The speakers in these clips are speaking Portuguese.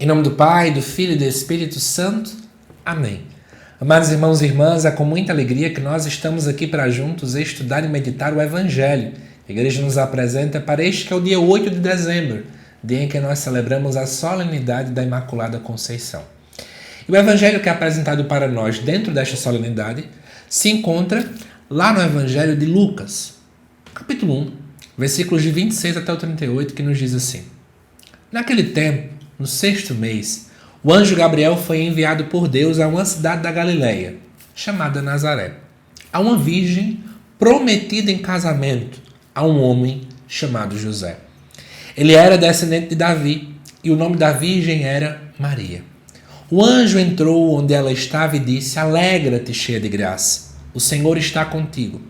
Em nome do Pai, do Filho e do Espírito Santo. Amém. Amados irmãos e irmãs, é com muita alegria que nós estamos aqui para juntos estudar e meditar o Evangelho. A igreja nos apresenta para este que é o dia 8 de dezembro, dia em que nós celebramos a solenidade da Imaculada Conceição. E o Evangelho que é apresentado para nós dentro desta solenidade se encontra lá no Evangelho de Lucas, capítulo 1, versículos de 26 até o 38, que nos diz assim: Naquele tempo, no 6º mês, o anjo Gabriel foi enviado por Deus a uma cidade da Galileia, chamada Nazaré, a uma virgem prometida em casamento a um homem chamado José. Ele era descendente de Davi e o nome da virgem era Maria. O anjo entrou onde ela estava e disse: Alegra-te, cheia de graça, o Senhor está contigo.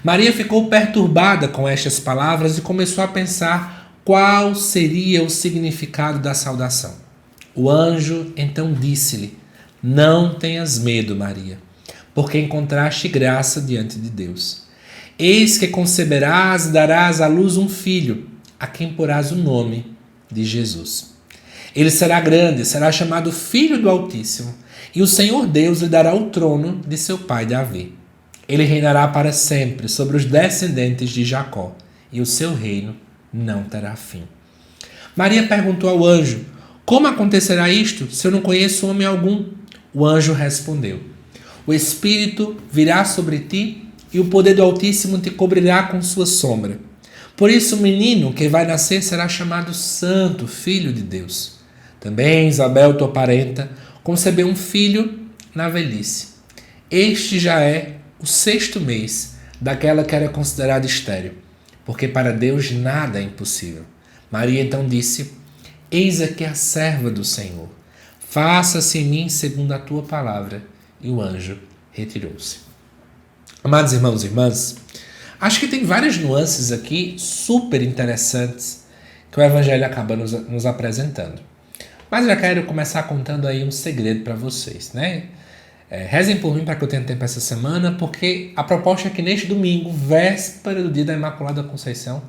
Maria ficou perturbada com estas palavras e começou a pensar qual seria o significado da saudação. O anjo então disse-lhe: Não tenhas medo, Maria, porque encontraste graça diante de Deus. Eis que conceberás e darás à luz um filho, a quem porás o nome de Jesus. Ele será grande, será chamado Filho do Altíssimo, e o Senhor Deus lhe dará o trono de seu pai Davi. Ele reinará para sempre sobre os descendentes de Jacó, e o seu reino não terá fim. Maria perguntou ao anjo: Como acontecerá isto, se eu não conheço homem algum? O anjo respondeu: O Espírito virá sobre ti, e o poder do Altíssimo te cobrirá com sua sombra. Por isso o menino que vai nascer será chamado Santo, Filho de Deus. Também Isabel, tua parenta, concebeu um filho na velhice. Este já é o 6º mês daquela que era considerada estéril, porque para Deus nada é impossível. Maria então disse: Eis aqui a serva do Senhor. Faça-se em mim segundo a tua palavra. E o anjo retirou-se. Amados irmãos e irmãs, acho que tem várias nuances aqui super interessantes que o Evangelho acaba nos apresentando. Mas já quero começar contando aí um segredo para vocês, né? Rezem por mim para que eu tenha tempo essa semana, porque a proposta é que neste domingo, véspera do dia da Imaculada Conceição,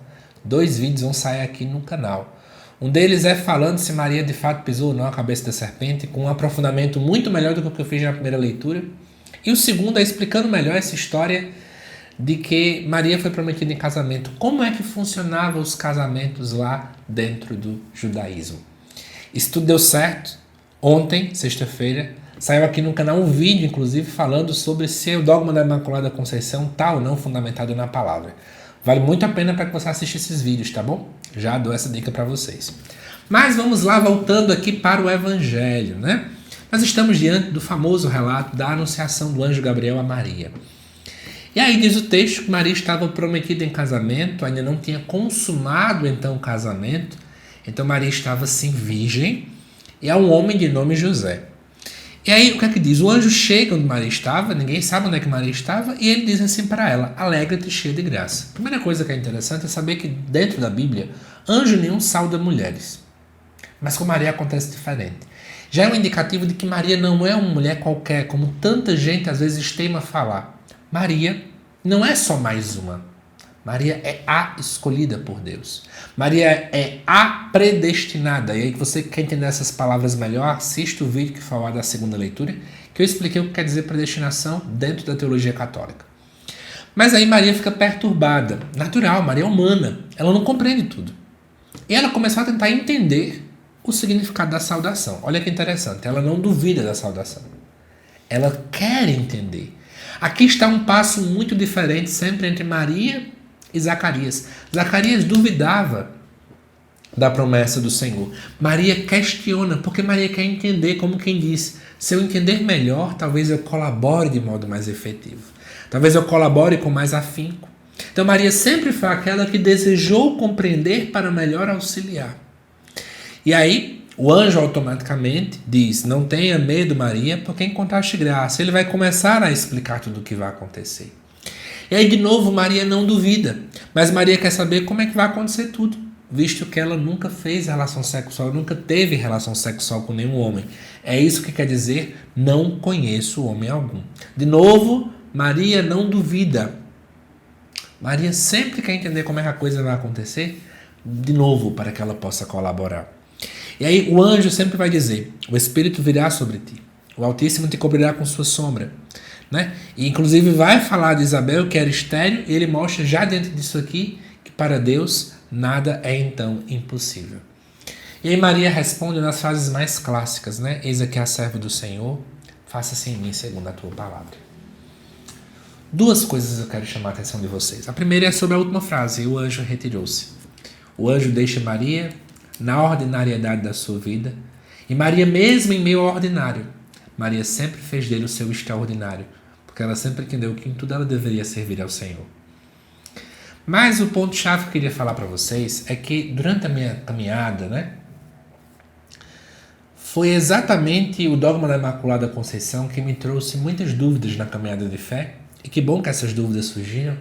2 vídeos vão sair aqui no canal. Um deles é falando se Maria de fato pisou ou não a cabeça da serpente, com um aprofundamento muito melhor do que o que eu fiz na primeira leitura. E o segundo é explicando melhor essa história de que Maria foi prometida em casamento. Como é que funcionavam os casamentos lá dentro do judaísmo? Isso tudo deu certo. Ontem, sexta-feira, saiu aqui no canal um vídeo, inclusive, falando sobre se o dogma da Imaculada Conceição está ou não fundamentado na palavra. Vale muito a pena para que você assista esses vídeos, tá bom? Já dou essa dica para vocês. Mas vamos lá, voltando aqui para o Evangelho, né? Nós estamos diante do famoso relato da anunciação do anjo Gabriel a Maria. E aí diz o texto que Maria estava prometida em casamento, ainda não tinha consumado então o casamento. Então Maria estava assim virgem, e há um homem de nome José. E aí o que é que diz? O anjo chega onde Maria estava, ninguém sabe onde é que Maria estava, e ele diz assim para ela: Alegra-te, cheia de graça. A primeira coisa que é interessante é saber que dentro da Bíblia, anjo nenhum sauda mulheres. Mas com Maria acontece diferente. Já é um indicativo de que Maria não é uma mulher qualquer, como tanta gente às vezes teima falar. Maria não é só mais uma. Maria é a escolhida por Deus. Maria é a predestinada. E aí, que você quer entender essas palavras melhor, assista o vídeo que falar da segunda leitura, que eu expliquei o que quer dizer predestinação dentro da teologia católica. Mas aí Maria fica perturbada. Natural, Maria é humana. Ela não compreende tudo. E ela começou a tentar entender o significado da saudação. Olha que interessante. Ela não duvida da saudação. Ela quer entender. Aqui está um passo muito diferente sempre entre Maria e Zacarias. Zacarias duvidava da promessa do Senhor. Maria questiona, porque Maria quer entender, como quem disse: se eu entender melhor, talvez eu colabore de modo mais efetivo. Talvez eu colabore com mais afinco. Então Maria sempre foi aquela que desejou compreender para melhor auxiliar. E aí o anjo automaticamente diz: Não tenha medo, Maria, porque encontraste graça. Ele vai começar a explicar tudo o que vai acontecer. E aí, de novo, Maria não duvida. Mas Maria quer saber como é que vai acontecer tudo, visto que ela nunca fez relação sexual, nunca teve relação sexual com nenhum homem. É isso que quer dizer: não conheço homem algum. De novo, Maria não duvida. Maria sempre quer entender como é que a coisa vai acontecer, de novo, para que ela possa colaborar. E aí o anjo sempre vai dizer, o Espírito virá sobre ti, o Altíssimo te cobrirá com sua sombra. Né? E inclusive vai falar de Isabel que era estéril, e ele mostra já dentro disso aqui que para Deus nada é então impossível. E aí Maria responde nas frases mais clássicas, né? Eis aqui a serva do Senhor, faça-se em mim segundo a tua palavra. Duas coisas eu quero chamar a atenção de vocês. A primeira é sobre a última frase, o anjo retirou-se. O anjo deixa Maria na ordinariedade da sua vida, e Maria mesmo em meio ao ordinário, Maria sempre fez dele o seu extraordinário, porque ela sempre entendeu que em tudo ela deveria servir ao Senhor. Mas o ponto-chave que eu queria falar para vocês é que durante a minha caminhada, né, foi exatamente o dogma da Imaculada Conceição que me trouxe muitas dúvidas na caminhada de fé, e que bom que essas dúvidas surgiram,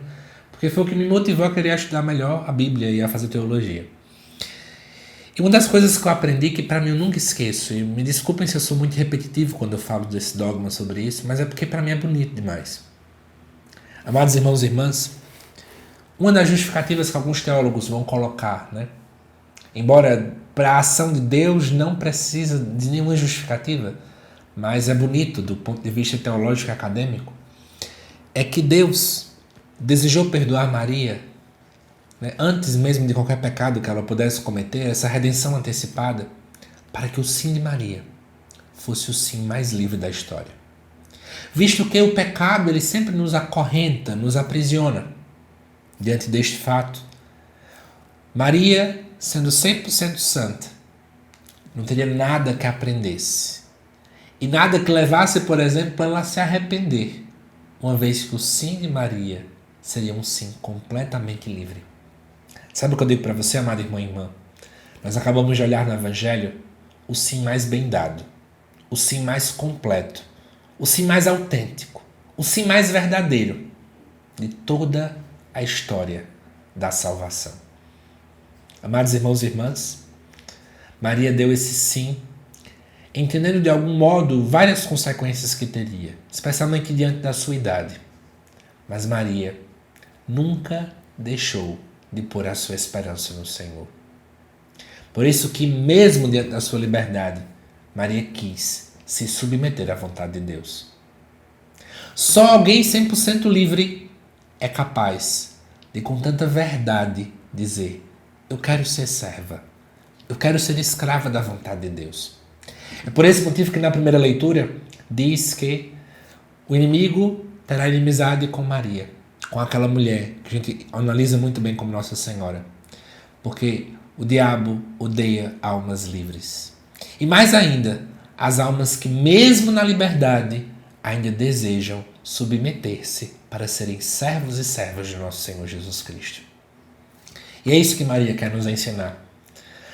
porque foi o que me motivou a querer estudar melhor a Bíblia e a fazer teologia. E uma das coisas que eu aprendi, que para mim eu nunca esqueço, e me desculpem se eu sou muito repetitivo quando eu falo desse dogma sobre isso, mas é porque para mim é bonito demais. Amados irmãos e irmãs, uma das justificativas que alguns teólogos vão colocar, né? Embora para a ação de Deus não precisa de nenhuma justificativa, mas é bonito do ponto de vista teológico e acadêmico, é que Deus desejou perdoar Maria, né, antes mesmo de qualquer pecado que ela pudesse cometer, essa redenção antecipada, para que o sim de Maria fosse o sim mais livre da história. Visto que o pecado ele sempre nos acorrenta, nos aprisiona. Diante deste fato, Maria, sendo 100% santa, não teria nada que aprendesse. E nada que levasse, por exemplo, ela a se arrepender, uma vez que o sim de Maria seria um sim completamente livre. Sabe o que eu digo para você, amado irmão e irmã? Nós acabamos de olhar no Evangelho o sim mais bem dado, o sim mais completo, o sim mais autêntico, o sim mais verdadeiro de toda a história da salvação. Amados irmãos e irmãs, Maria deu esse sim, entendendo de algum modo várias consequências que teria, especialmente diante da sua idade. Mas Maria nunca deixou de pôr a sua esperança no Senhor. Por isso que mesmo diante da sua liberdade, Maria quis se submeter à vontade de Deus. Só alguém 100% livre é capaz de, com tanta verdade, dizer: eu quero ser serva, eu quero ser escrava da vontade de Deus. É por esse motivo que na primeira leitura diz que o inimigo terá inimizade com Maria, com aquela mulher que a gente analisa muito bem como Nossa Senhora, porque o diabo odeia almas livres. E mais ainda, as almas que mesmo na liberdade ainda desejam submeter-se para serem servos e servas de nosso Senhor Jesus Cristo. E é isso que Maria quer nos ensinar.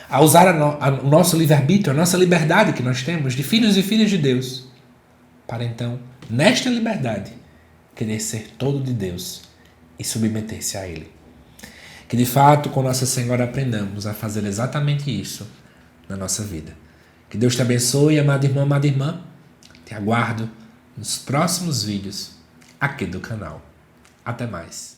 A usar o nosso livre-arbítrio, a nossa liberdade que nós temos de filhos e filhas de Deus, para então, nesta liberdade, querer ser todo de Deus e submeter-se a Ele. Que de fato com Nossa Senhora aprendamos a fazer exatamente isso na nossa vida. Que Deus te abençoe, amado irmão, amada irmã. Te aguardo nos próximos vídeos aqui do canal. Até mais.